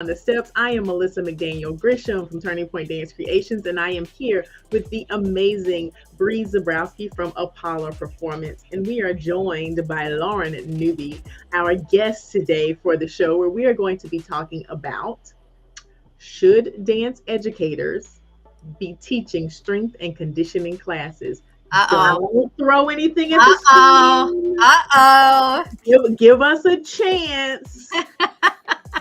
on the Steps. I am Melissa McDaniel Grisham from Turning Point Dance Creations, and I am here with the amazing Bree Zabrowski from Apollo Performance. And we are joined by Lauren Newby, our guest today for the show, where we are going to be talking about should dance educators be teaching strength and conditioning classes? Uh-oh. Don't throw anything at the Uh-oh. screen. Uh-oh. Give us a chance.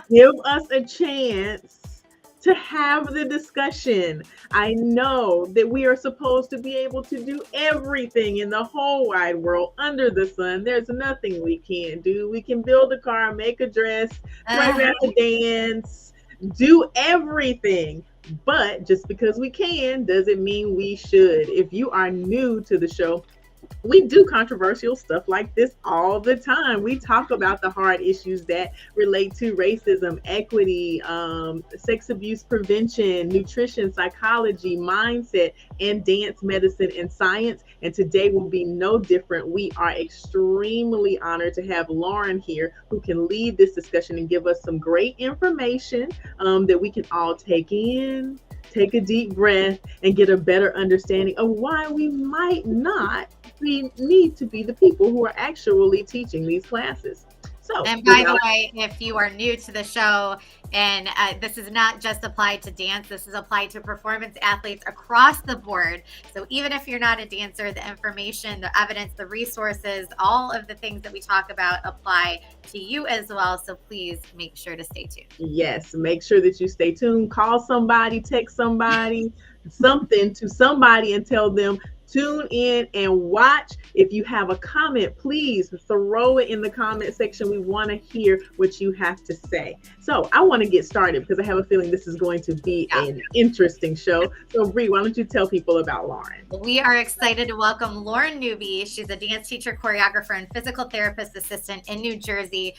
Give us a chance to have the discussion. I know that we are supposed to be able to do everything in the whole wide world under the sun. There's nothing we can't do. We can build a car, make a dress, choreograph a dance, do everything. But just because we can doesn't mean we should. If you are new to the show, we do controversial stuff like this all the time. We talk about the hard issues that relate to racism, equity, sex abuse prevention, nutrition, psychology, mindset, and dance, medicine, and science. And today will be no different. We are extremely honored to have Lauren here, who can lead this discussion and give us some great information that we can all take in, take a deep breath, and get a better understanding of why we might not need to be the people who are actually teaching these classes. So, and by the way, if you are new to the show, and this is not just applied to dance, this is applied to performance athletes across the board. So even if you're not a dancer, the information, the evidence, the resources, all of the things that we talk about apply to you as well. So please make sure to stay tuned. Yes, make sure that you stay tuned. Call somebody, text somebody, something to somebody and tell them, tune in and watch. If you have a comment, please throw it in the comment section. We want to hear what you have to say. So I want to get started because I have a feeling this is going to be an interesting show. So Bree, why don't you tell people about Lauren? We are excited to welcome Lauren Newby. She's a dance teacher, choreographer, and physical therapist assistant in New Jersey.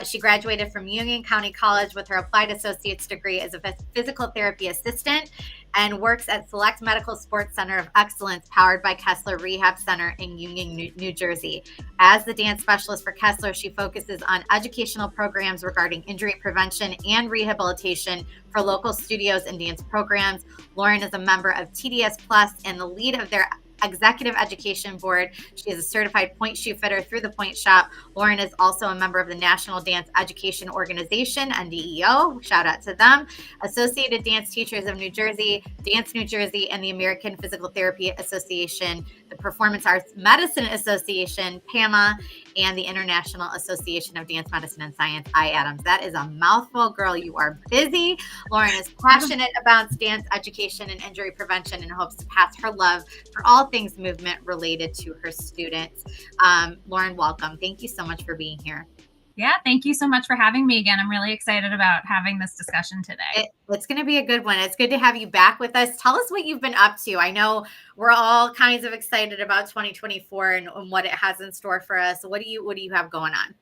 She graduated from Union County College with her applied associate's degree as a physical therapy assistant and works at Select Medical Sports Center of Excellence, powered by Kessler Rehab Center in Union, New Jersey. As the dance specialist for Kessler, she focuses on educational programs regarding injury prevention and rehabilitation for local studios and dance programs. Lauren is a member of TDS Plus and the lead of their Executive Education Board. She is a certified point shoe fitter through the Point Shop. Lauren is also a member of the National Dance Education Organization, NDEO. Shout out to them. Associated Dance Teachers of New Jersey, Dance New Jersey, and the American Physical Therapy Association, the Performance Arts Medicine Association, PAMA, and the International Association of Dance Medicine and Science, IADAMS. That is a mouthful, girl. You are busy. Lauren is passionate about dance education and injury prevention and hopes to pass her love for all things movement related to her students. Lauren, welcome. Thank you so much for being here. Yeah, thank you so much for having me again. I'm really excited about having this discussion today. It's going to be a good one. It's good to have you back with us. Tell us what you've been up to. I know we're all kinds of excited about 2024 and what it has in store for us. What do you have going on?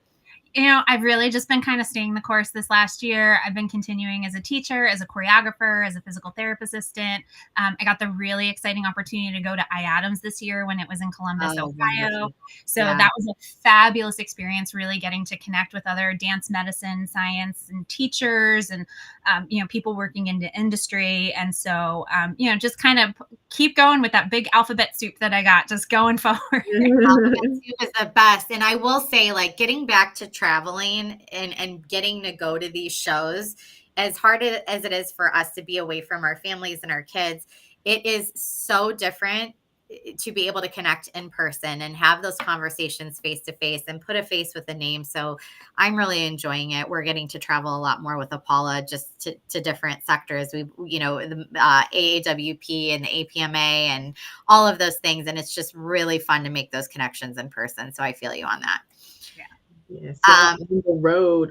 You know, I've really just been kind of staying the course this last year. I've been continuing as a teacher, as a choreographer, as a physical therapist assistant. I got the really exciting opportunity to go to IADAMS this year when it was in Columbus, Ohio. Wonderful. So that was a fabulous experience, really getting to connect with other dance medicine, science, and teachers and, people working in the industry. And so, just kind of keep going with that big alphabet soup that I got, just going forward. Alphabet soup is the best. And I will say, like, getting back to traveling and getting to go to these shows, as hard as it is for us to be away from our families and our kids, it is so different to be able to connect in person and have those conversations face to face and put a face with a name. So I'm really enjoying it. We're getting to travel a lot more with Apollo, just to different sectors. The AAWP and the APMA and all of those things. And it's just really fun to make those connections in person. So I feel you on that. Yes, on the road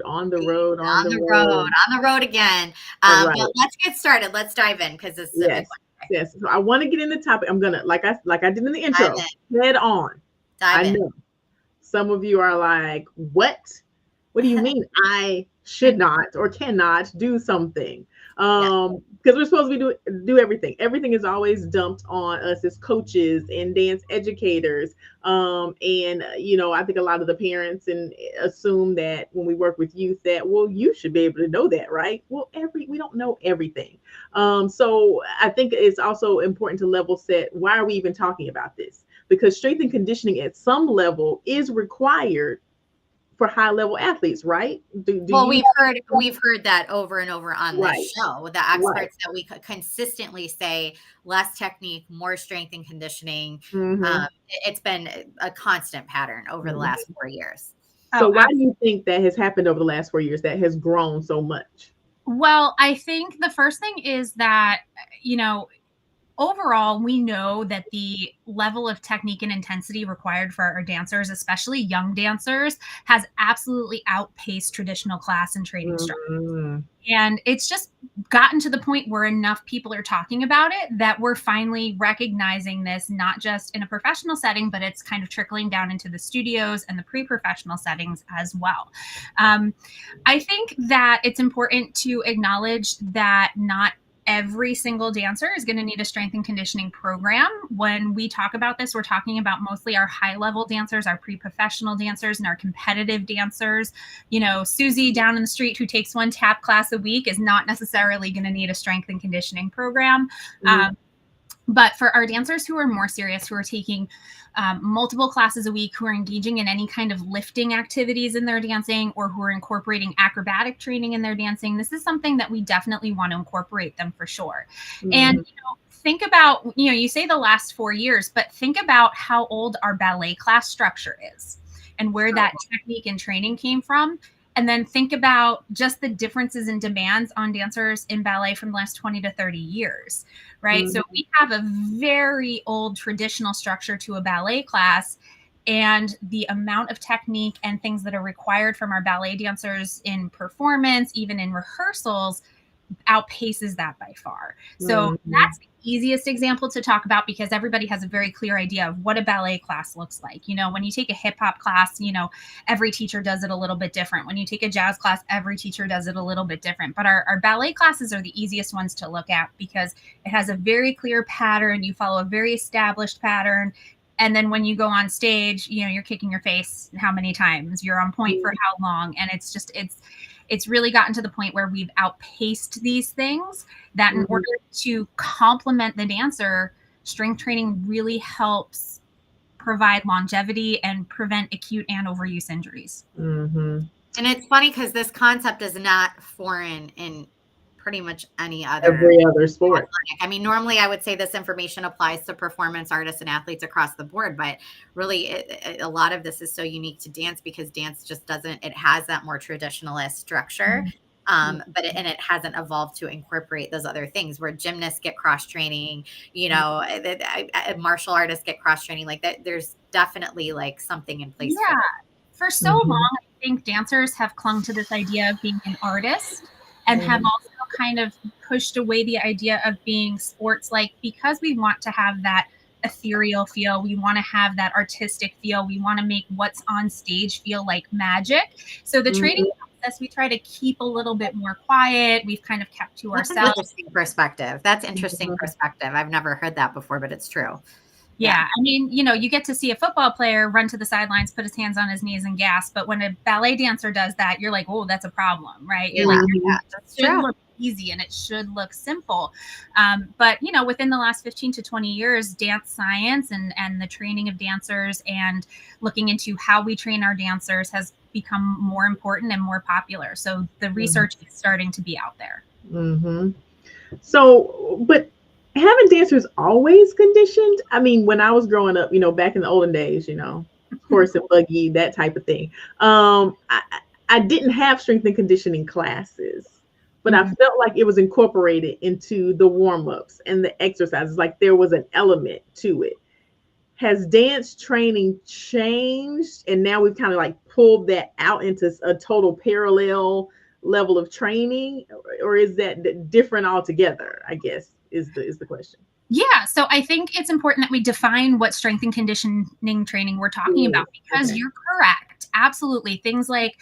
again. Right. But let's get started. Let's dive in because this is Yes. So I want to get in the topic. I'm gonna, like I did in the intro, head on. Dive in. Know some of you are like, what? What do you mean? I should not or cannot do something. Because we're supposed to do everything. Everything is always dumped on us as coaches and dance educators. And I think a lot of the parents and assume that when we work with youth that, well, you should be able to know that, right? Well, we don't know everything. So I think it's also important to level set. Why are we even talking about this? Because strength and conditioning at some level is required for high level athletes, right? Well, we've heard that over and over on this show. The experts that we consistently say less technique, more strength and conditioning. It's been a constant pattern over the last 4 years. So why do you think that has happened over the last 4 years that has grown so much? Well, I think the first thing is that, overall, we know that the level of technique and intensity required for our dancers, especially young dancers, has absolutely outpaced traditional class and training structures. And it's just gotten to the point where enough people are talking about it that we're finally recognizing this, not just in a professional setting, but it's kind of trickling down into the studios and the pre-professional settings as well. I think that it's important to acknowledge that not every single dancer is going to need a strength and conditioning program. When we talk about this, we're talking about mostly our high-level dancers, our pre-professional dancers, and our competitive dancers. Susie down in the street who takes one tap class a week is not necessarily going to need a strength and conditioning program. But for our dancers who are more serious, who are taking multiple classes a week, who are engaging in any kind of lifting activities in their dancing, or who are incorporating acrobatic training in their dancing, this is something that we definitely want to incorporate them for sure. And think about, you say the last 4 years, but think about how old our ballet class structure is and where that technique and training came from. And then think about just the differences in demands on dancers in ballet from the last 20 to 30 years, right? So we have a very old traditional structure to a ballet class, and the amount of technique and things that are required from our ballet dancers in performance, even in rehearsals, outpaces that by far. So that's the easiest example to talk about because everybody has a very clear idea of what a ballet class looks like. When you take a hip hop class, every teacher does it a little bit different. When you take a jazz class, every teacher does it a little bit different. But our ballet classes are the easiest ones to look at because it has a very clear pattern. You follow a very established pattern. And then when you go on stage, you're kicking your face how many times, you're on point for how long. And it's really gotten to the point where we've outpaced these things that in order to complement the dancer, strength training really helps provide longevity and prevent acute and overuse injuries. And it's funny because this concept is not foreign in pretty much every other sport. I mean, normally I would say this information applies to performance artists and athletes across the board, but really a lot of this is so unique to dance because dance just it has that more traditionalist structure. But it hasn't evolved to incorporate those other things where gymnasts get cross training, martial artists get cross training. Like that, there's definitely like something in place. Yeah, for so long, I think dancers have clung to this idea of being an artist and have also kind of pushed away the idea of being sports-like because we want to have that ethereal feel. We want to have that artistic feel. We want to make what's on stage feel like magic. So the training process, we try to keep a little bit more quiet. We've kind of kept to ourselves. That's interesting perspective. I've never heard that before, but it's true. Yeah. I mean, you get to see a football player run to the sidelines, put his hands on his knees and gasp. But when a ballet dancer does that, you're like, oh, that's a problem, right? You're like, that's true. Look easy and it should look simple. But, within the last 15 to 20 years, dance science and the training of dancers and looking into how we train our dancers has become more important and more popular. So the research is starting to be out there. So, but haven't dancers always conditioned? I mean, when I was growing up, back in the olden days, horse and buggy, that type of thing. I didn't have strength and conditioning classes, but I felt like it was incorporated into the warm-ups and the exercises, like there was an element to it. Has dance training changed? And now we've kind of like pulled that out into a total parallel level of training, or is that different altogether, I guess, is the question. Yeah. So I think it's important that we define what strength and conditioning training we're talking about, because you're correct. absolutely. Things like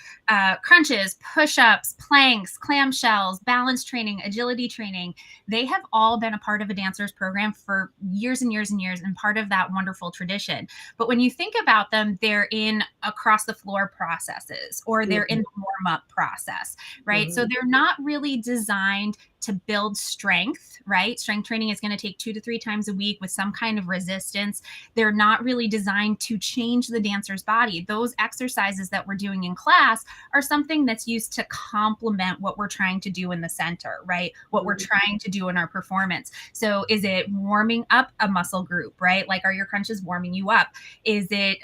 crunches, push-ups, planks, clamshells, balance training, agility training. They have all been a part of a dancer's program for years and years and years, and part of that wonderful tradition. But when you think about them, they're in across the floor processes, or they're in the warm-up process, right? So they're not really designed to build strength, right? Strength training is going to take 2 to 3 times a week with some kind of resistance. They're not really designed to change the dancer's body. Those exercises that we're doing in class are something that's used to complement what we're trying to do in the center, right? What we're trying to do in our performance. So is it warming up a muscle group, right? Like, are your crunches warming you up? Is it,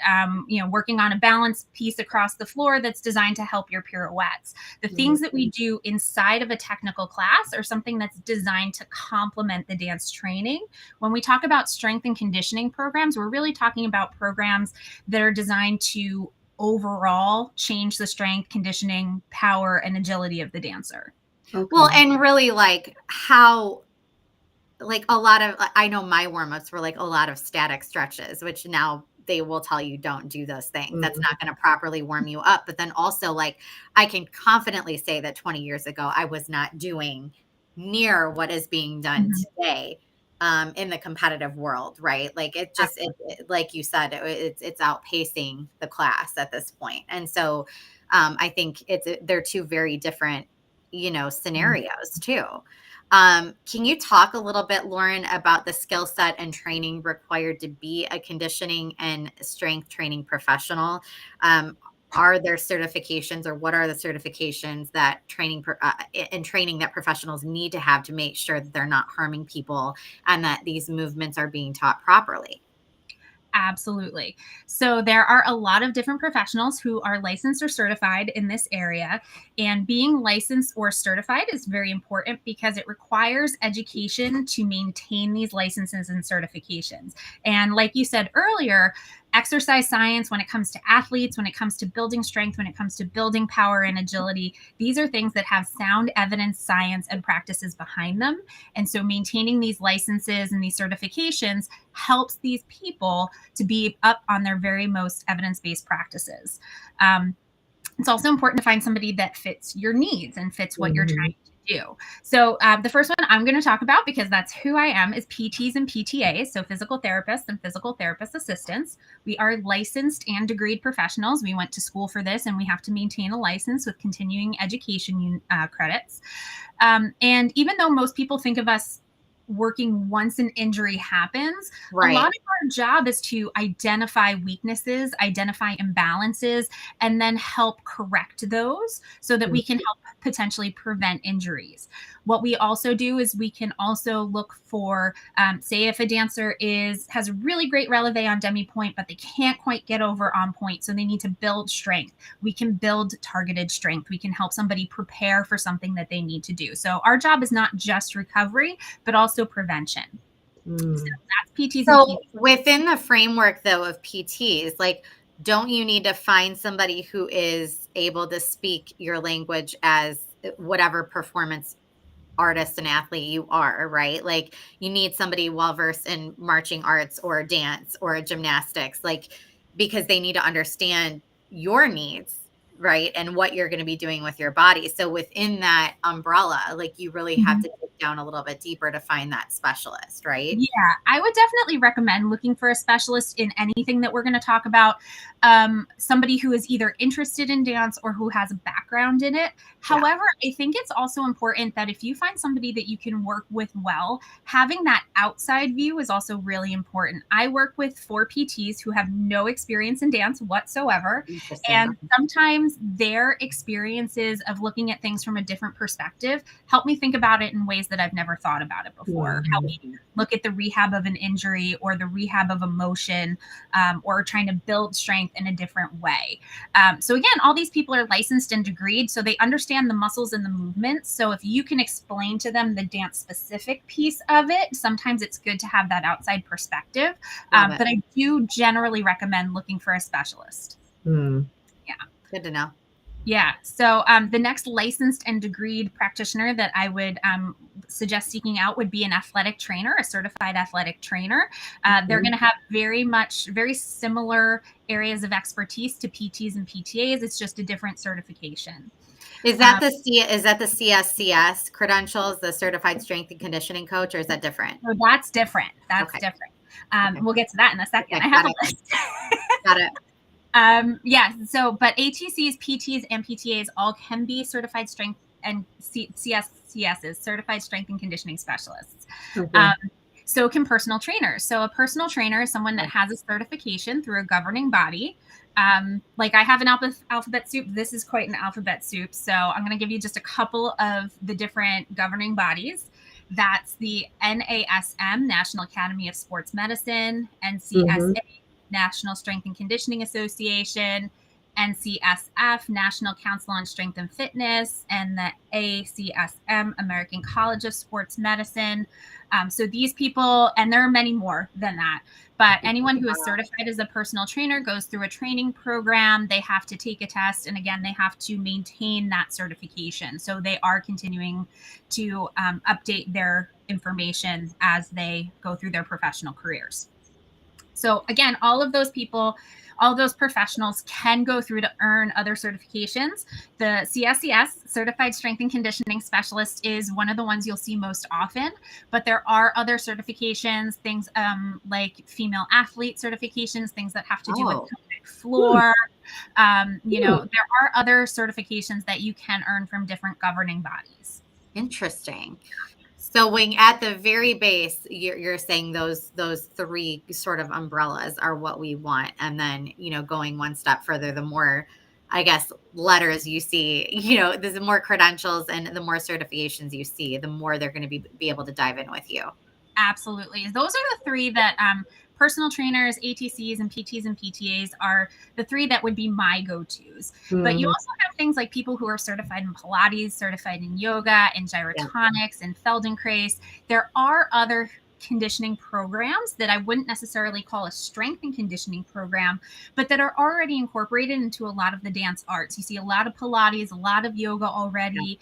working on a balance piece across the floor that's designed to help your pirouettes? The things that we do inside of a technical class are something that's designed to complement the dance training. When we talk about strength and conditioning programs, we're really talking about programs that are designed to overall change the strength, conditioning, power, and agility of the dancer. Okay. Well, and really like how, like a lot of, I know my warm-ups were like a lot of static stretches, which now they will tell you don't do those things. That's not going to properly warm you up. But then also, like, I can confidently say that 20 years ago, I was not doing near what is being done today in the competitive world, right? Like, it just, like you said, it's outpacing the class at this point. And so I think they're two very different, scenarios too. Can you talk a little bit, Lauren, about the skill set and training required to be a conditioning and strength training professional? Are there certifications, or what are the certifications that training that professionals need to have to make sure that they're not harming people and that these movements are being taught properly? Absolutely. So there are a lot of different professionals who are licensed or certified in this area. And being licensed or certified is very important because it requires education to maintain these licenses and certifications. And like you said earlier, exercise science, when it comes to athletes, when it comes to building strength, when it comes to building power and agility, these are things that have sound evidence, science, and practices behind them. And so maintaining these licenses and these certifications helps these people to be up on their very most evidence-based practices. It's also important to find somebody that fits your needs and fits what you're trying to do. So the first one I'm going to talk about, because that's who I am, is PTs and PTAs, so physical therapists and physical therapist assistants. We are licensed and degreed professionals. We went to school for this, and we have to maintain a license with continuing education credits. And even though most people think of us working once an injury happens, a lot of our job is to identify weaknesses, identify imbalances, and then help correct those so that we can help potentially prevent injuries. What we also do is we can also look for, say if a dancer has a really great releve on demi point, but they can't quite get over on point, so they need to build strength. We can build targeted strength. We can help somebody prepare for something that they need to do. So our job is not just recovery, but also prevention. So that's PTs. So within the framework, though, of PTs, like, don't you need to find somebody who is able to speak your language as whatever performance artist and athlete you are, right? Like, you need somebody well-versed in marching arts or dance or gymnastics, like, because they need to understand your needs, right? And what you're going to be doing with your body. So within that umbrella, like, you really have to dig down a little bit deeper to find that specialist, right? Yeah, I would definitely recommend looking for a specialist in anything that we're going to talk about. Somebody who is either interested in dance or who has a background in it. However, I think it's also important that if you find somebody that you can work with well, having that outside view is also really important. I work with 4 PTs who have no experience in dance whatsoever. And sometimes their experiences of looking at things from a different perspective help me think about it in ways that I've never thought about it before. Help me look at the rehab of an injury or the rehab of emotion, or trying to build strength in a different way. So again, all these people are licensed and degreed, so they understand the muscles and the movements. So if you can explain to them the dance specific piece of it, sometimes it's good to have that outside perspective. But I do generally recommend looking for a specialist. Yeah. Good to know. Yeah. So the next licensed and degreed practitioner that I would suggest seeking out would be an athletic trainer, a certified athletic trainer. They're going to have very similar areas of expertise to PTs and PTAs. It's just a different certification. Is that the CSCS credentials, the Certified Strength and Conditioning Coach, or is that different? So that's different. That's different. We'll get to that in a second. I have a list. Got it. But ATCs, PTs, and PTAs all can be certified strength and CSCSs, certified strength and conditioning specialists. Okay. So can personal trainers. So a personal trainer is someone that has a certification through a governing body. Like I have an alphabet soup. This is quite an alphabet soup. So I'm going to give you just a couple of the different governing bodies. That's the NASM, National Academy of Sports Medicine, NCSA, National Strength and Conditioning Association, NCSF, National Council on Strength and Fitness, and the ACSM, American College of Sports Medicine. So these people, and there are many more than that, but anyone who is certified as a personal trainer goes through a training program. They have to take a test. And again, they have to maintain that certification. So they are continuing to update their information as they go through their professional careers. So again, all of those people, all of those professionals can go through to earn other certifications. The CSCS, Certified Strength and Conditioning Specialist, is one of the ones you'll see most often, but there are other certifications, things like female athlete certifications, things that have to do with pelvic floor. There are other certifications that you can earn from different governing bodies. Interesting. So when at the very base, you're saying those three sort of umbrellas are what we want. And then, going one step further, the more, I guess, letters you see, the more credentials and the more certifications you see, the more they're going to be able to dive in with you. Absolutely. Those are the three that personal trainers, ATCs, and PTs and PTAs are the three that would be my go-tos. But you also have things like people who are certified in Pilates, certified in yoga, and gyrotonics, and Feldenkrais. There are other conditioning programs that I wouldn't necessarily call a strength and conditioning program, but that are already incorporated into a lot of the dance arts. You see a lot of Pilates, a lot of yoga already.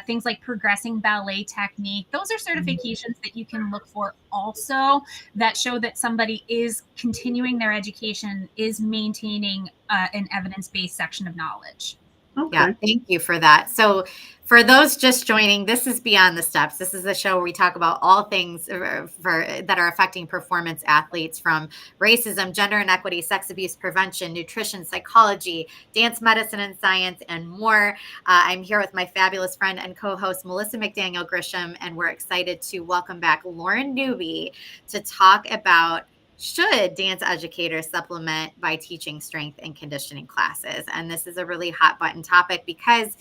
Things like progressing ballet technique. Those are certifications that you can look for also that show that somebody is continuing their education, is maintaining an evidence-based section of knowledge. Okay. Yeah, thank you for that. So for those just joining, this is Beyond the Steps. This is a show where we talk about all things that are affecting performance athletes, from racism, gender inequity, sex abuse prevention, nutrition, psychology, dance medicine and science, and more. I'm here with my fabulous friend and co-host, Melissa McDaniel Grisham, and we're excited to welcome back Lauren Newby to talk about, should dance educators supplement by teaching strength and conditioning classes? And this is a really hot button topic because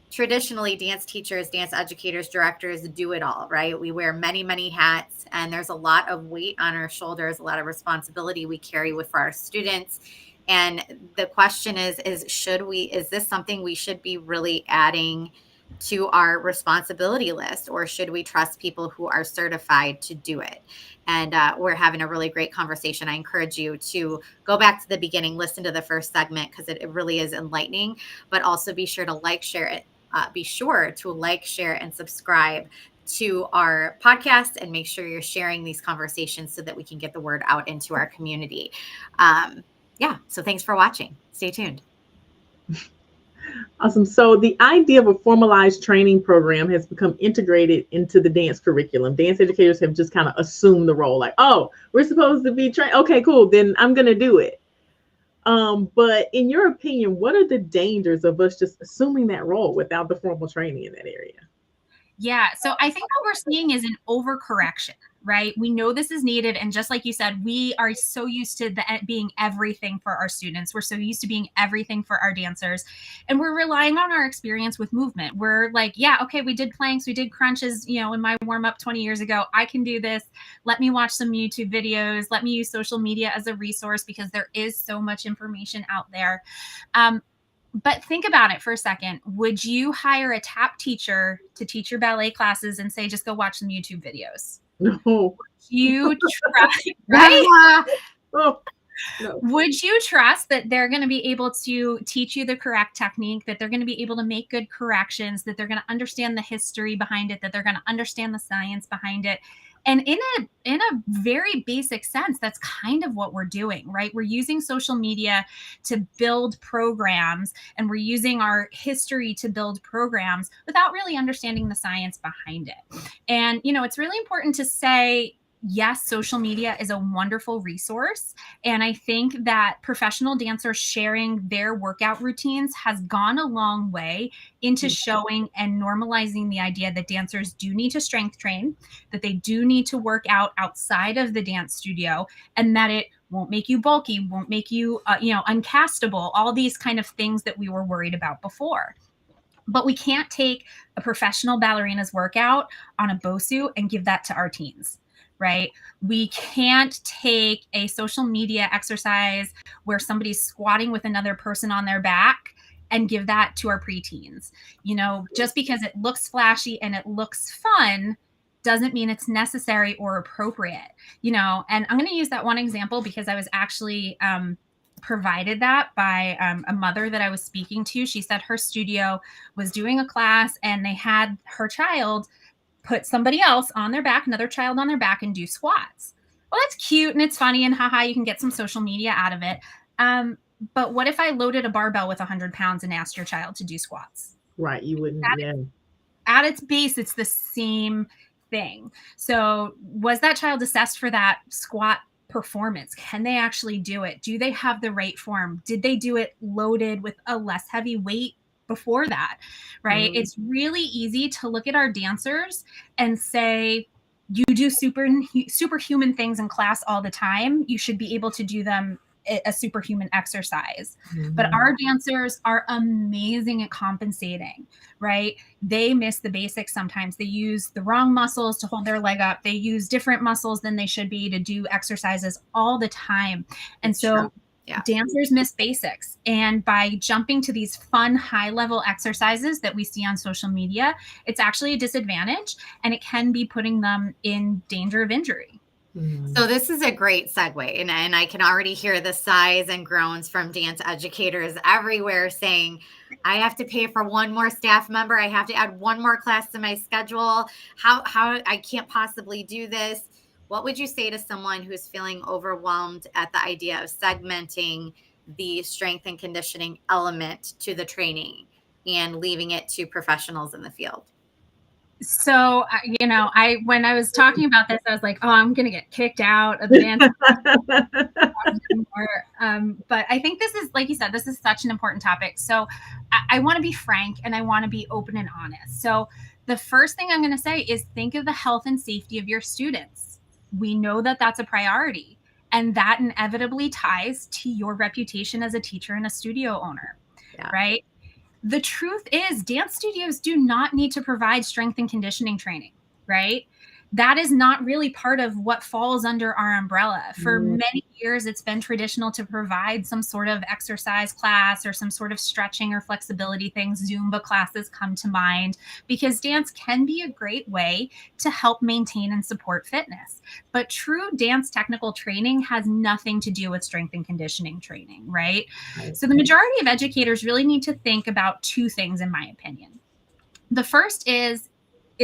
traditionally dance teachers, dance educators, directors do it all, right? We wear many, many hats, and there's a lot of weight on our shoulders, a lot of responsibility we carry for our students. And the question is this something we should be really adding to our responsibility list, or should we trust people who are certified to do it? And we're having a really great conversation. I encourage you to go back to the beginning, listen to the first segment, because it really is enlightening, but also be sure to share it. Be sure to like, share, and subscribe to our podcast, and make sure you're sharing these conversations so that we can get the word out into our community. So thanks for watching. Stay tuned. Awesome. So the idea of a formalized training program has become integrated into the dance curriculum. Dance educators have just kind of assumed the role, like, oh, we're supposed to be trained. Okay, cool. Then I'm going to do it. But in your opinion, what are the dangers of us just assuming that role without the formal training in that area? Yeah. So I think what we're seeing is an overcorrection, right? We know this is needed. And just like you said, we are so used to being everything for our students. We're so used to being everything for our dancers. And we're relying on our experience with movement. We're like, yeah, okay, we did planks, we did crunches, in my warm up 20 years ago. I can do this. Let me watch some YouTube videos. Let me use social media as a resource, because there is so much information out there. But think about it for a second. Would you hire a tap teacher to teach your ballet classes and say, just go watch some YouTube videos? No. You try, right? Oh. No. Would you trust that they're going to be able to teach you the correct technique, that they're going to be able to make good corrections, that they're going to understand the history behind it, that they're going to understand the science behind it? And in a very basic sense, that's kind of what we're doing, right? We're using social media to build programs, and we're using our history to build programs without really understanding the science behind it. And, it's really important to say, yes, social media is a wonderful resource. And I think that professional dancers sharing their workout routines has gone a long way into showing and normalizing the idea that dancers do need to strength train, that they do need to work out outside of the dance studio, and that it won't make you bulky, won't make you, uncastable, all these kind of things that we were worried about before. But we can't take a professional ballerina's workout on a BOSU and give that to our teens. Right? We can't take a social media exercise where somebody's squatting with another person on their back and give that to our preteens. Just because it looks flashy and it looks fun doesn't mean it's necessary or appropriate. And I'm going to use that one example because I was actually provided that by a mother that I was speaking to. She said her studio was doing a class and they had her child put somebody else on their back, another child on their back, and do squats. Well, that's cute and it's funny and haha, you can get some social media out of it. But what if I loaded a barbell with 100 pounds and asked your child to do squats? Right. You wouldn't. At its base, it's the same thing. So was that child assessed for that squat performance? Can they actually do it? Do they have the right form? Did they do it loaded with a less heavy weight before that, right? It's really easy to look at our dancers and say, you do superhuman things in class all the time. You should be able to do them a superhuman exercise. But our dancers are amazing at compensating, right? They miss the basics sometimes. They use the wrong muscles to hold their leg up. They use different muscles than they should be to do exercises all the time. And so dancers miss basics. And by jumping to these fun, high-level exercises that we see on social media, it's actually a disadvantage, and it can be putting them in danger of injury. So this is a great segue, and I can already hear the sighs and groans from dance educators everywhere saying, I have to pay for one more staff member. I have to add one more class to my schedule. How I can't possibly do this. What would you say to someone who's feeling overwhelmed at the idea of segmenting the strength and conditioning element to the training and leaving it to professionals in the field? So, when I was talking about this, I was like, oh, I'm going to get kicked out of the dance. But I think this is, like you said, this is such an important topic. So I want to be frank and I want to be open and honest. So the first thing I'm going to say is think of the health and safety of your students. We know that that's a priority, and that inevitably ties to your reputation as a teacher and a studio owner, right? The truth is, dance studios do not need to provide strength and conditioning training, right? That is not really part of what falls under our umbrella. For many years, it's been traditional to provide some sort of exercise class or some sort of stretching or flexibility things. Zumba classes come to mind because dance can be a great way to help maintain and support fitness. But true dance technical training has nothing to do with strength and conditioning training, right? So the majority of educators really need to think about two things, in my opinion. The first is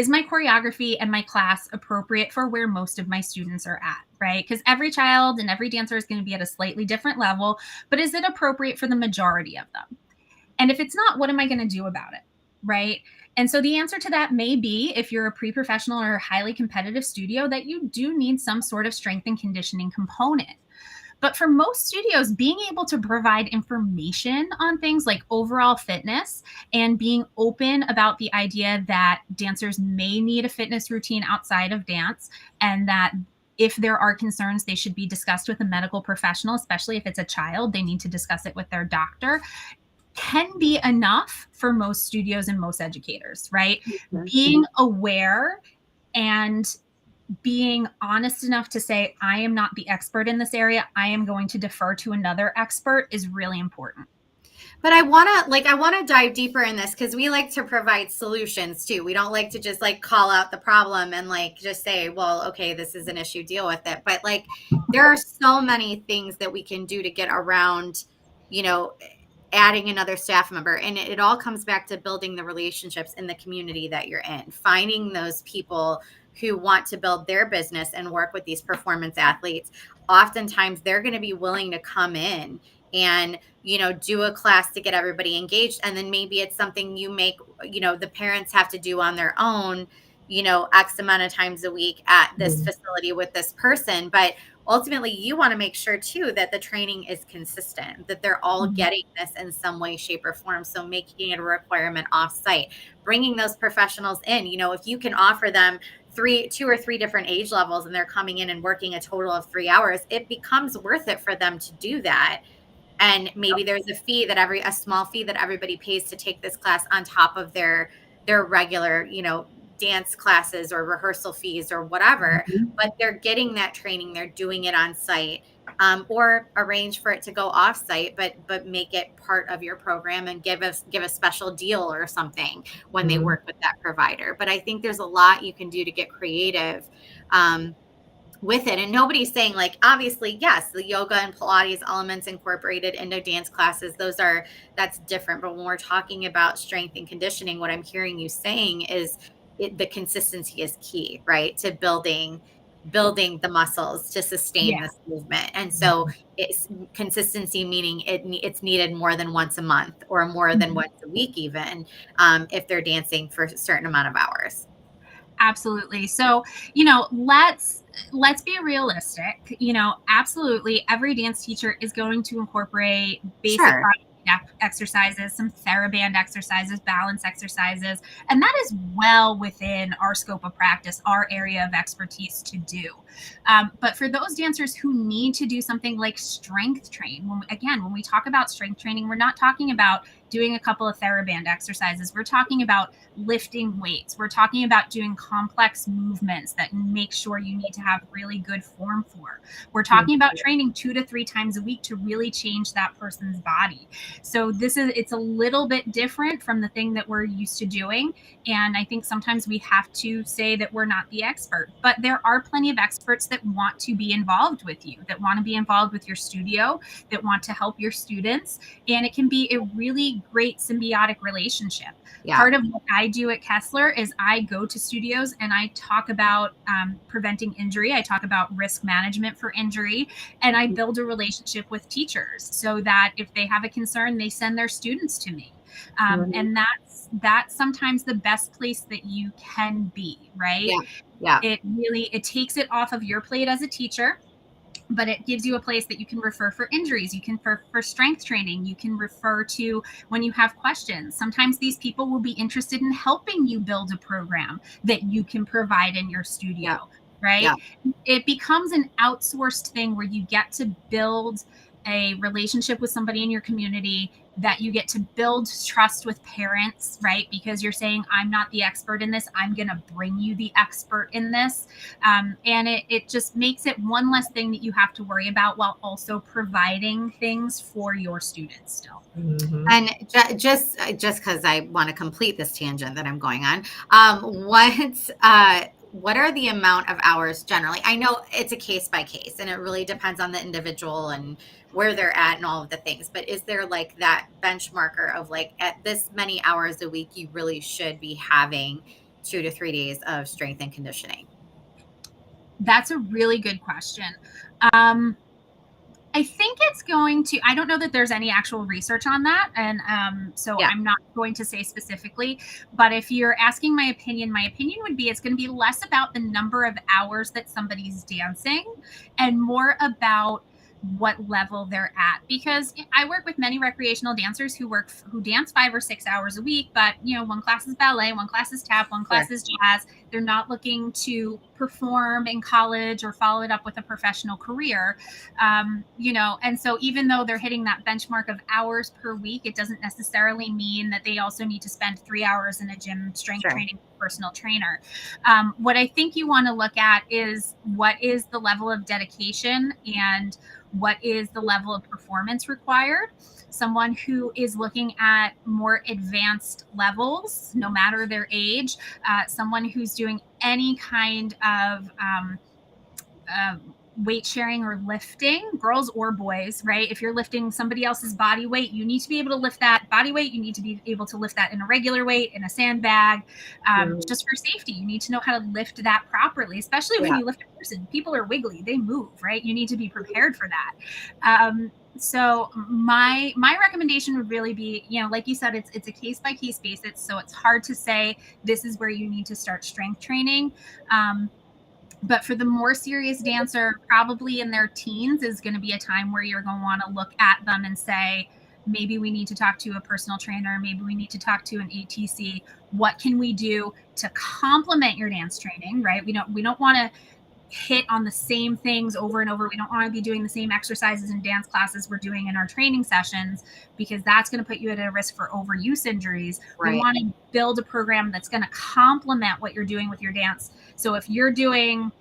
my choreography and my class appropriate for where most of my students are at, right? Because every child and every dancer is going to be at a slightly different level, but is it appropriate for the majority of them? And if it's not, what am I going to do about it, right? And so the answer to that may be, if you're a pre-professional or a highly competitive studio, that you do need some sort of strength and conditioning component. But for most studios, being able to provide information on things like overall fitness and being open about the idea that dancers may need a fitness routine outside of dance, and that if there are concerns, they should be discussed with a medical professional, especially if it's a child, they need to discuss it with their doctor, can be enough for most studios and most educators, right? Being aware and being honest enough to say, I am not the expert in this area, I am going to defer to another expert, is really important. But I want to dive deeper in this because we like to provide solutions too. We don't like to just like call out the problem and like just say, well, okay, this is an issue, deal with it. But like there are so many things that we can do to get around, you know, adding another staff member. And it all comes back to building the relationships in the community that you're in, finding those people who want to build their business and work with these performance athletes. Oftentimes they're going to be willing to come in and, you know, do a class to get everybody engaged. And then maybe it's something you make, you know, the parents have to do on their own, you know, X amount of times a week at this facility with this person. But ultimately you want to make sure too that the training is consistent, that they're all getting this in some way, shape, or form. So making it a requirement off site, bringing those professionals in, you know, if you can offer them two or three different age levels and they're coming in and working a total of 3 hours, it becomes worth it for them to do that. And maybe there's a small fee that everybody pays to take this class on top of their regular, you know, dance classes or rehearsal fees or whatever, but they're getting that training, they're doing it on site, or arrange for it to go off site, but make it part of your program and give a special deal or something when they work with that provider. But I think there's a lot you can do to get creative, with it. And nobody's saying like, obviously, yes, the yoga and Pilates elements incorporated into dance classes, that's different. But when we're talking about strength and conditioning, what I'm hearing you saying is the consistency is key, right? To building the muscles to sustain this movement. And so it's consistency, meaning it's needed more than once a month or more than once a week, even if they're dancing for a certain amount of hours. Absolutely. So, you know, let's be realistic. You know, absolutely every dance teacher is going to incorporate basic exercises, some TheraBand exercises, balance exercises, and that is well within our scope of practice, our area of expertise to do. But for those dancers who need to do something like strength train, when we talk about strength training, we're not talking about doing a couple of TheraBand exercises. We're talking about lifting weights. We're talking about doing complex movements that make sure you need to have really good form for. We're talking about training 2 to 3 times a week to really change that person's body. So it's a little bit different from the thing that we're used to doing. And I think sometimes we have to say that we're not the expert, but there are plenty of experts that want to be involved with you, that want to be involved with your studio, that want to help your students. And it can be a really great symbiotic relationship. Part of what I do at Kessler is I go to studios and I talk about preventing injury. I talk about risk management for injury, and I build a relationship with teachers so that if they have a concern, they send their students to me. And that's sometimes the best place that you can be, right? It takes it off of your plate as a teacher, but it gives you a place that you can refer for injuries. You can for strength training. You can refer to when you have questions. Sometimes these people will be interested in helping you build a program that you can provide in your studio, right? It becomes an outsourced thing where you get to build a relationship with somebody in your community, that you get to build trust with parents, right? Because you're saying, I'm not the expert in this. I'm going to bring you the expert in this. And it just makes it one less thing that you have to worry about while also providing things for your students still. And just because I want to complete this tangent that I'm going on, what are the amount of hours generally? I know it's a case by case and it really depends on the individual and where they're at and all of the things, but is there like that benchmarker of like at this many hours a week, you really should be having 2 to 3 days of strength and conditioning? That's a really good question. I think I don't know that there's any actual research on that. And I'm not going to say specifically, but if you're asking my opinion would be it's going to be less about the number of hours that somebody's dancing and more about what level they're at, because I work with many recreational dancers who dance 5 or 6 hours a week, but one class is ballet, one class is tap, one class is jazz. They're not looking to perform in college or follow it up with a professional career. And so even though they're hitting that benchmark of hours per week, it doesn't necessarily mean that they also need to spend 3 hours in a gym strength training personal trainer. What I think you want to look at is what is the level of dedication and what is the level of performance required. Someone who is looking at more advanced levels, no matter their age, someone who's doing any kind of weight sharing or lifting, girls or boys, right? If you're lifting somebody else's body weight, you need to be able to lift that body weight. You need to be able to lift that in a regular weight, in a sandbag, just for safety. You need to know how to lift that properly, especially when you lift a person. People are wiggly, they move, right? You need to be prepared for that. So my recommendation would really be, like you said, it's a case by case basis. So it's hard to say this is where you need to start strength training. But for the more serious dancer, probably in their teens is going to be a time where you're going to want to look at them and say, maybe we need to talk to a personal trainer. Maybe we need to talk to an ATC. What can we do to complement your dance training, right? We don't want to hit on the same things over and over. We don't want to be doing the same exercises and dance classes we're doing in our training sessions, because that's going to put you at a risk for overuse injuries. Right. We want to build a program that's going to complement what you're doing with your dance. So if you're doing,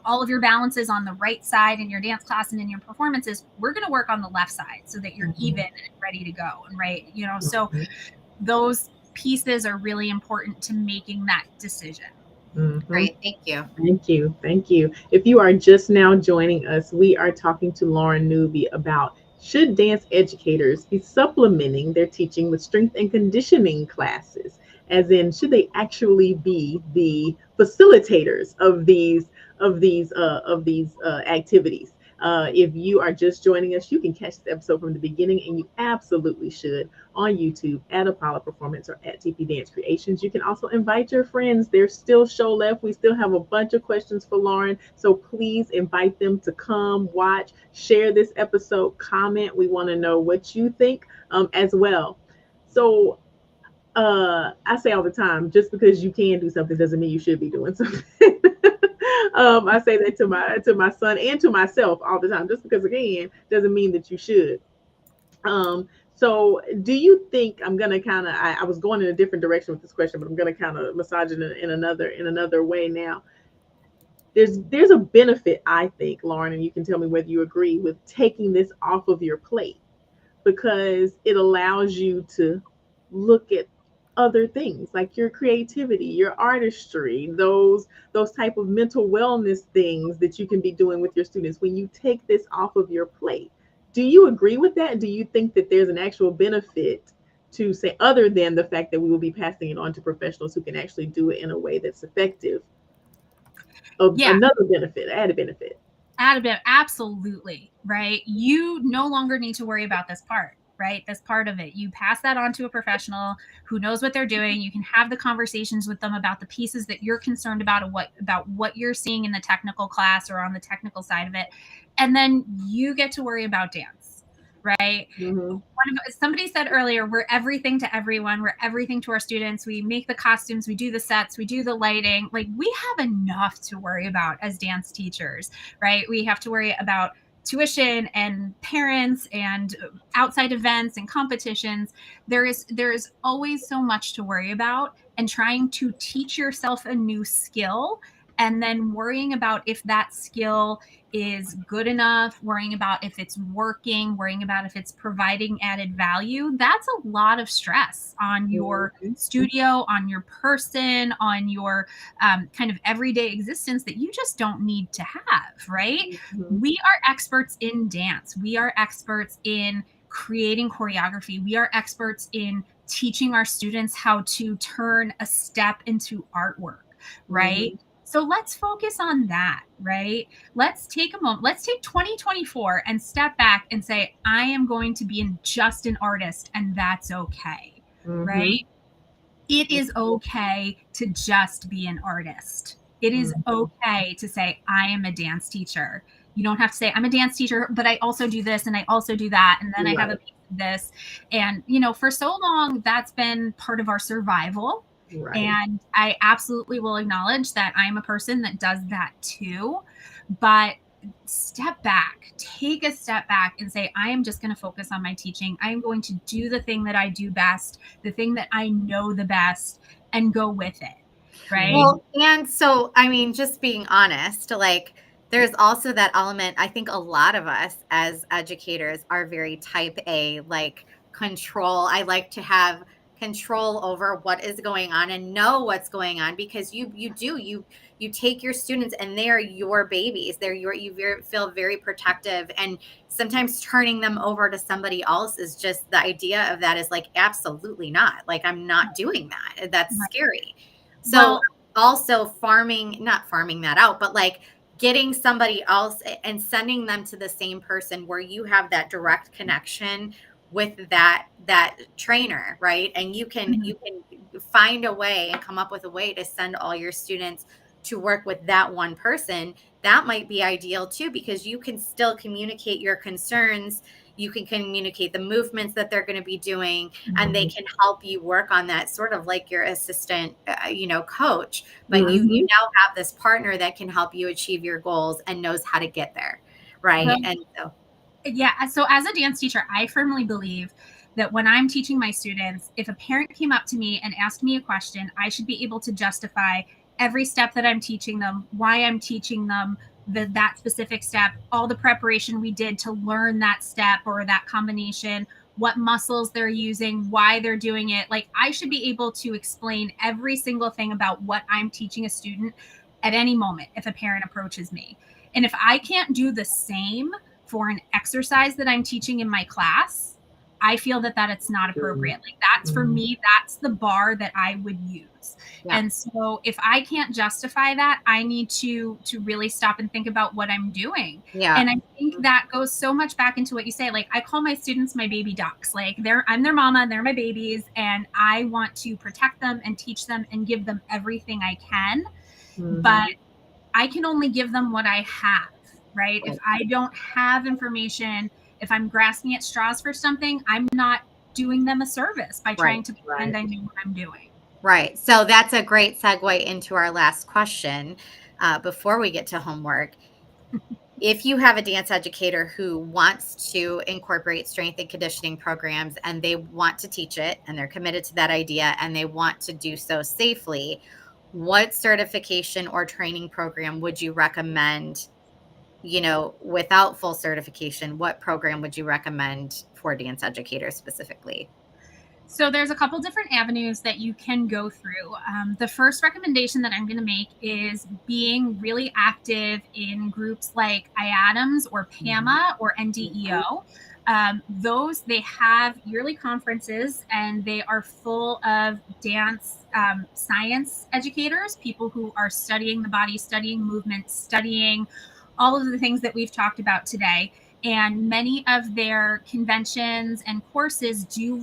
all of your balances on the right side in your dance class and in your performances, we're going to work on the left side so that you're even and ready to go. And right, so those pieces are really important to making that decision. Great. Thank you. Thank you. If you are just now joining us, we are talking to Lauren Newby about, should dance educators be supplementing their teaching with strength and conditioning classes? As in, should they actually be the facilitators of these activities? If you are just joining us, you can catch the episode from the beginning, and you absolutely should, on YouTube at Apollo Performance or at TP Dance Creations. You can also invite your friends. There's still show left. We still have a bunch of questions for Lauren, so please invite them to come, watch, share this episode, comment. We want to know what you think as well. So I say all the time, just because you can do something doesn't mean you should be doing something. I say that to my son and to myself all the time. Just because, again, doesn't mean that you should. So do you think, I'm going to kind of, I was going in a different direction with this question, but I'm going to kind of massage it in another way now. There's a benefit, I think, Lauren, and you can tell me whether you agree, with taking this off of your plate, because it allows you to look at other things like your creativity, your artistry, those type of mental wellness things that you can be doing with your students when you take this off of your plate. Do you agree with that? Do you think that there's an actual benefit to, say, other than the fact that we will be passing it on to professionals who can actually do it in a way that's effective? Another benefit, added benefit. Absolutely, right? You no longer need to worry about this part. Right? That's part of it. You pass that on to a professional who knows what they're doing. You can have the conversations with them about the pieces that you're concerned about and what you're seeing in the technical class or on the technical side of it. And then you get to worry about dance, right? Somebody said earlier, we're everything to everyone. We're everything to our students. We make the costumes, we do the sets, we do the lighting. Like, we have enough to worry about as dance teachers, right? We have to worry about tuition and parents and outside events and competitions. There is always so much to worry about, and trying to teach yourself a new skill and then worrying about if that skill is good enough, worrying about if it's working, worrying about if it's providing added value. That's a lot of stress on your studio, on your person, on your kind of everyday existence that you just don't need to have, right? We are experts in dance. We are experts in creating choreography. We are experts in teaching our students how to turn a step into artwork, right? So let's focus on that, right? Let's take a moment. Let's take 2024 and step back and say, I am going to be just an artist, and that's okay, right? It is okay to just be an artist. It is okay to say, I am a dance teacher. You don't have to say, I'm a dance teacher, but I also do this and I also do that. And then I have a piece of this. And, for so long, that's been part of our survival, Right. And I absolutely will acknowledge that I'm a person that does that too. But step back, take a step back and say, I am just going to focus on my teaching. I am going to do the thing that I do best, the thing that I know the best, and go with it. Right. Well, and so, I mean, just being honest, like, there's also that element. I think a lot of us as educators are very type A, like control. I like to have control over what is going on and know what's going on, because you take your students and they are your babies. They're feel very protective, and sometimes turning them over to somebody else is just, the idea of that is like, absolutely not. Like, I'm not doing that. That's scary. So, Well, also not farming that out, but like getting somebody else and sending them to the same person where you have that direct connection with that trainer, right? And you can find a way and come up with a way to send all your students to work with that one person. That might be ideal too, because you can still communicate your concerns. You can communicate the movements that they're going to be doing, and they can help you work on that, sort of like your assistant, coach. But you now have this partner that can help you achieve your goals and knows how to get there, right? well, And so, yeah. So as a dance teacher, I firmly believe that when I'm teaching my students, if a parent came up to me and asked me a question, I should be able to justify every step that I'm teaching them, why I'm teaching them that specific step, all the preparation we did to learn that step or that combination, what muscles they're using, why they're doing it. Like, I should be able to explain every single thing about what I'm teaching a student at any moment if a parent approaches me. And if I can't do the same for an exercise that I'm teaching in my class, I feel that it's not appropriate. Like, that's for me, that's the bar that I would use. Yeah. And so if I can't justify that, I need to really stop and think about what I'm doing. yeah. And I think that goes so much back into what you say. Like, I call my students my baby ducks. Like, I'm their mama and they're my babies, and I want to protect them and teach them and give them everything I can. But I can only give them what I have, right? If I don't have information, if I'm grasping at straws for something, I'm not doing them a service by trying to pretend I know what I'm doing. Right. So that's a great segue into our last question before we get to homework. If you have a dance educator who wants to incorporate strength and conditioning programs, and they want to teach it, and they're committed to that idea, and they want to do so safely, what certification or training program would you recommend? Without full certification, what program would you recommend for dance educators specifically? So there's a couple different avenues that you can go through. The first recommendation that I'm going to make is being really active in groups like IADMS or PAMA or NDEO. Those, they have yearly conferences, and they are full of dance science educators, people who are studying the body, studying movement, studying all of the things that we've talked about today. And many of their conventions and courses do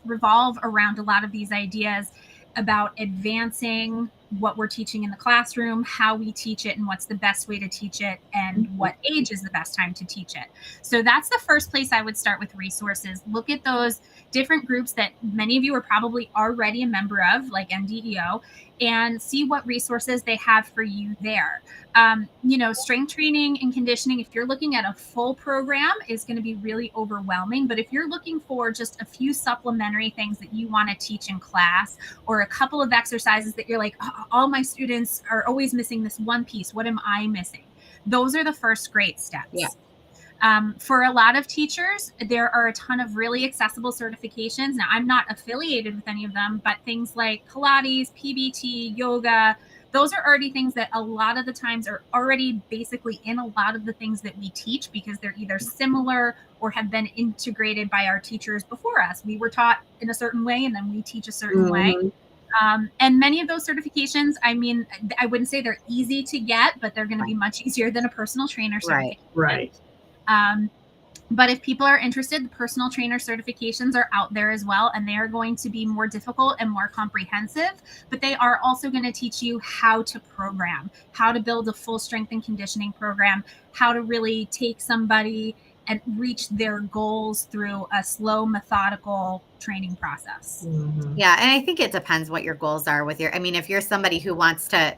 revolve around a lot of these ideas about advancing what we're teaching in the classroom, how we teach it, and what's the best way to teach it, and what age is the best time to teach it. So that's the first place I would start with resources. Look at those different groups that many of you are probably already a member of, like NDEO, and see what resources they have for you there. Strength training and conditioning, if you're looking at a full program, is going to be really overwhelming. But if you're looking for just a few supplementary things that you want to teach in class, or a couple of exercises that you're like, all my students are always missing this one piece, what am I missing? Those are the first great steps. Yeah. For a lot of teachers, there are a ton of really accessible certifications. Now, I'm not affiliated with any of them, but things like Pilates, PBT, yoga, those are already things that a lot of the times are already basically in a lot of the things that we teach, because they're either similar or have been integrated by our teachers before us. We were taught in a certain way, and then we teach a certain way. And many of those certifications, I mean, I wouldn't say they're easy to get, but they're going to be much easier than a personal trainer certification. Right. But if people are interested, the personal trainer certifications are out there as well, and they are going to be more difficult and more comprehensive, but they are also going to teach you how to program, how to build a full strength and conditioning program, how to really take somebody and reach their goals through a slow, methodical training process. Mhm. Yeah, and I think it depends what your goals are with your, I mean, if you're somebody who wants to,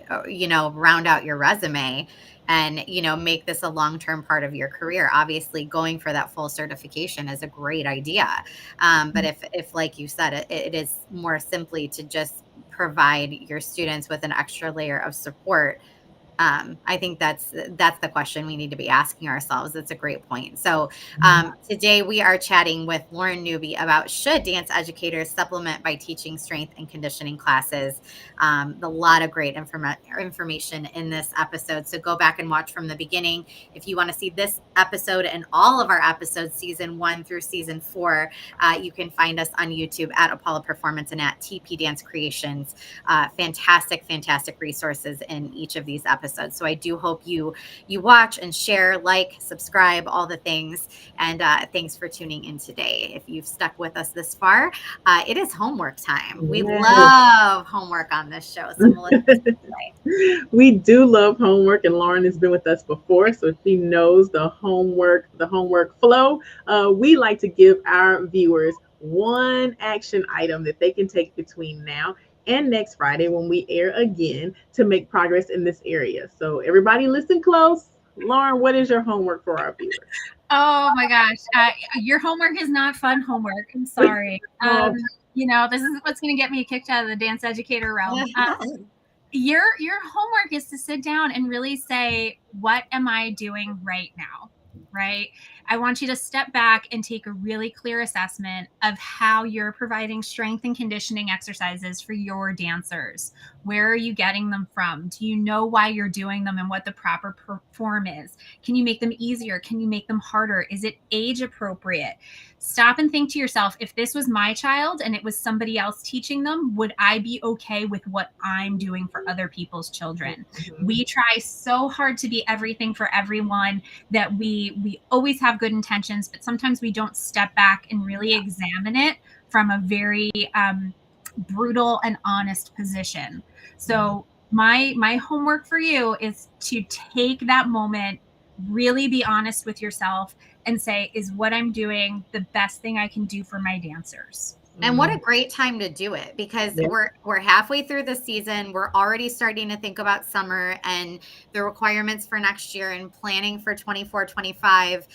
round out your resume and, make this a long-term part of your career, obviously going for that full certification is a great idea. But if like you said, it is more simply to just provide your students with an extra layer of support. I think that's the question we need to be asking ourselves. That's a great point. So today we are chatting with Lauren Newby about, should dance educators supplement by teaching strength and conditioning classes? A lot of great information in this episode. So go back and watch from the beginning. If you want to see this episode and all of our episodes, season 1 through season 4, you can find us on YouTube at Apollo Performance and at TP Dance Creations. Fantastic resources in each of these episodes. So I do hope you watch and share, like, subscribe, all the things. And thanks for tuning in today. If you've stuck with us this far, it is homework time. We love homework on this show. So Melissa, we do love homework, and Lauren has been with us before, so she knows the homework flow. We like to give our viewers one action item that they can take between now and next Friday when we air again to make progress in this area. So everybody listen close. Lauren, what is your homework for our viewers? Oh my gosh. Your homework is not fun homework. I'm sorry. This is what's going to get me kicked out of the dance educator realm. Your homework is to sit down and really say, what am I doing right now? Right? I want you to step back and take a really clear assessment of how you're providing strength and conditioning exercises for your dancers. Where are you getting them from? Do you know why you're doing them and what the proper form is? Can you make them easier? Can you make them harder? Is it age appropriate? Stop and think to yourself, if this was my child and it was somebody else teaching them, would I be okay with what I'm doing for other people's children? Mm-hmm. We try so hard to be everything for everyone that we always have good intentions, but sometimes we don't step back and really examine it from a very brutal and honest position. So my homework for you is to take that moment, really be honest with yourself, and say, is what I'm doing the best thing I can do for my dancers? And what a great time to do it, because we're halfway through the season. We're already starting to think about summer and the requirements for next year and planning for 24-25.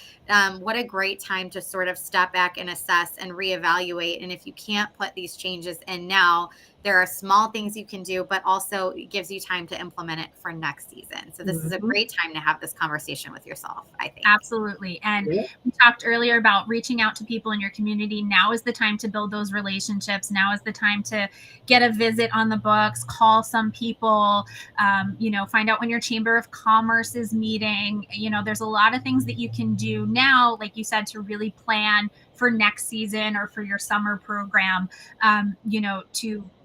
What a great time to sort of step back and assess and reevaluate. And if you can't put these changes in now, there are small things you can do, but also it gives you time to implement it for next season. So this is a great time to have this conversation with yourself, I think. Absolutely. And we talked earlier about reaching out to people in your community. Now is the time to build those relationships. Now is the time to get a visit on the books, call some people, find out when your Chamber of Commerce is meeting. There's a lot of things that you can do now, like you said, to really plan for next season or for your summer program,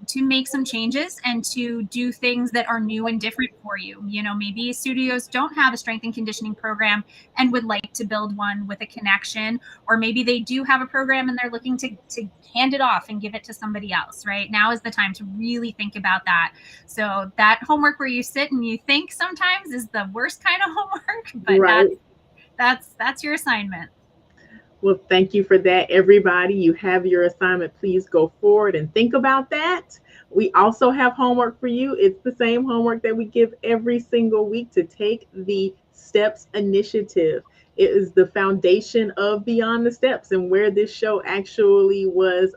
to make some changes and to do things that are new and different for you. Maybe studios don't have a strength and conditioning program and would like to build one with a connection, or maybe they do have a program and they're looking to hand it off and give it to somebody else. Right now is the time to really think about that. So that homework where you sit and you think sometimes is the worst kind of homework, but that's your assignment. Well, thank you for that, everybody. You have your assignment. Please go forward and think about that. We also have homework for you. It's the same homework that we give every single week, to take the STEPS initiative. It is the foundation of Beyond the Steps and where this show actually was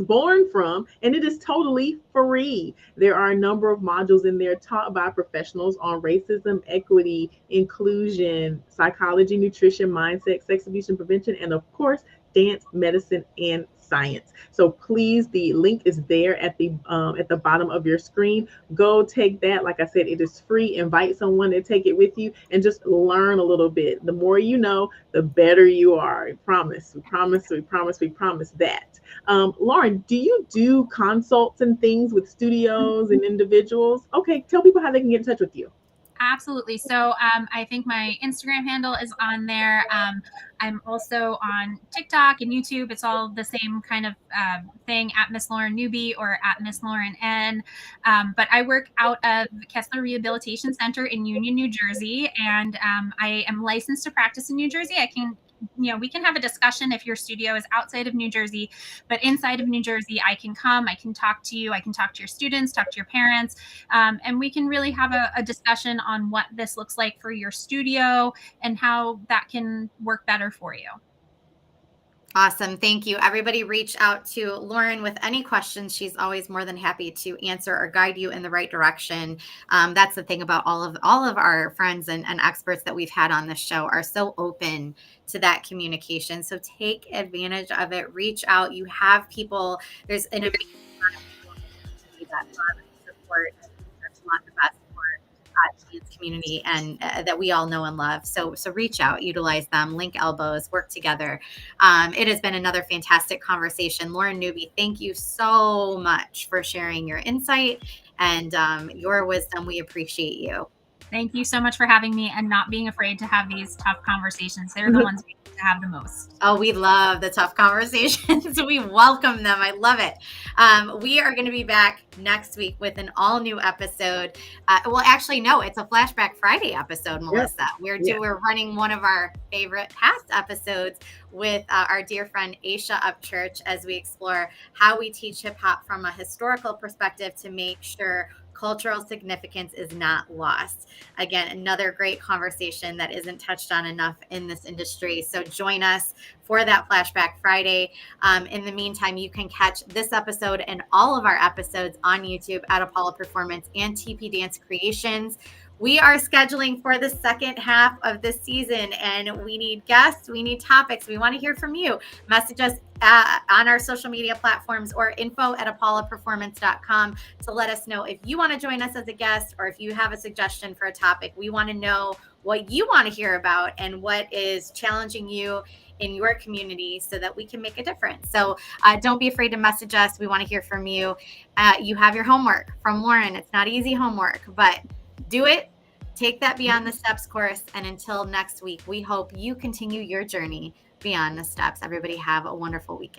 born from, and it is totally free. There are a number of modules in there taught by professionals on racism, equity, inclusion, psychology, nutrition, mindset, sex abuse and prevention, and of course, dance, medicine, and science. So please, the link is there at the bottom of your screen. Go take that. Like I said, it is free. Invite someone to take it with you and just learn a little bit. The more you know, the better you are. We promise that. Lauren, do you do consults and things with studios and individuals? Okay, tell people how they can get in touch with you. Absolutely. So I think my Instagram handle is on there. I'm also on TikTok and YouTube. It's all the same kind of thing, at Miss Lauren Newby or at Miss Lauren N. But I work out of Kessler Rehabilitation Center in Union, New Jersey, and I am licensed to practice in New Jersey. I can we can have a discussion if your studio is outside of New Jersey, but inside of New Jersey, I can come, I can talk to you, I can talk to your students, talk to your parents, and we can really have a discussion on what this looks like for your studio and how that can work better for you. Awesome. Thank you. Everybody reach out to Lauren with any questions. She's always more than happy to answer or guide you in the right direction. That's the thing about all of our friends and experts that we've had on this show are so open to that communication. So take advantage of it. Reach out. You have people, there's an amazing amount of people in the community that love and support and want the best for dance community and that we all know and love. So reach out, utilize them, link elbows, work together. It has been another fantastic conversation. Lauren Newby, thank you so much for sharing your insight and your wisdom. We appreciate you. Thank you so much for having me and not being afraid to have these tough conversations. They're the ones we need to have the most. Oh, we love the tough conversations. We welcome them. I love it. We are going to be back next week with an all new episode. Well, actually, no, it's a Flashback Friday episode, Melissa. Yep. We're running one of our favorite past episodes with our dear friend Aisha Upchurch as we explore how we teach hip hop from a historical perspective to make sure cultural significance is not lost. Again, another great conversation that isn't touched on enough in this industry. So join us for that Flashback Friday. In the meantime, you can catch this episode and all of our episodes on YouTube at Apollo Performance and TP Dance Creations. We are scheduling for the second half of this season and we need guests, we need topics. We want to hear from you. Message us on our social media platforms or info@apolloperformance.com to let us know if you want to join us as a guest or if you have a suggestion for a topic. We want to know what you want to hear about and what is challenging you in your community so that we can make a difference. So don't be afraid to message us. We want to hear from you. You have your homework from Lauren. It's not easy homework, but do it. Take that Beyond the Steps course. And until next week, we hope you continue your journey beyond the steps. Everybody have a wonderful weekend.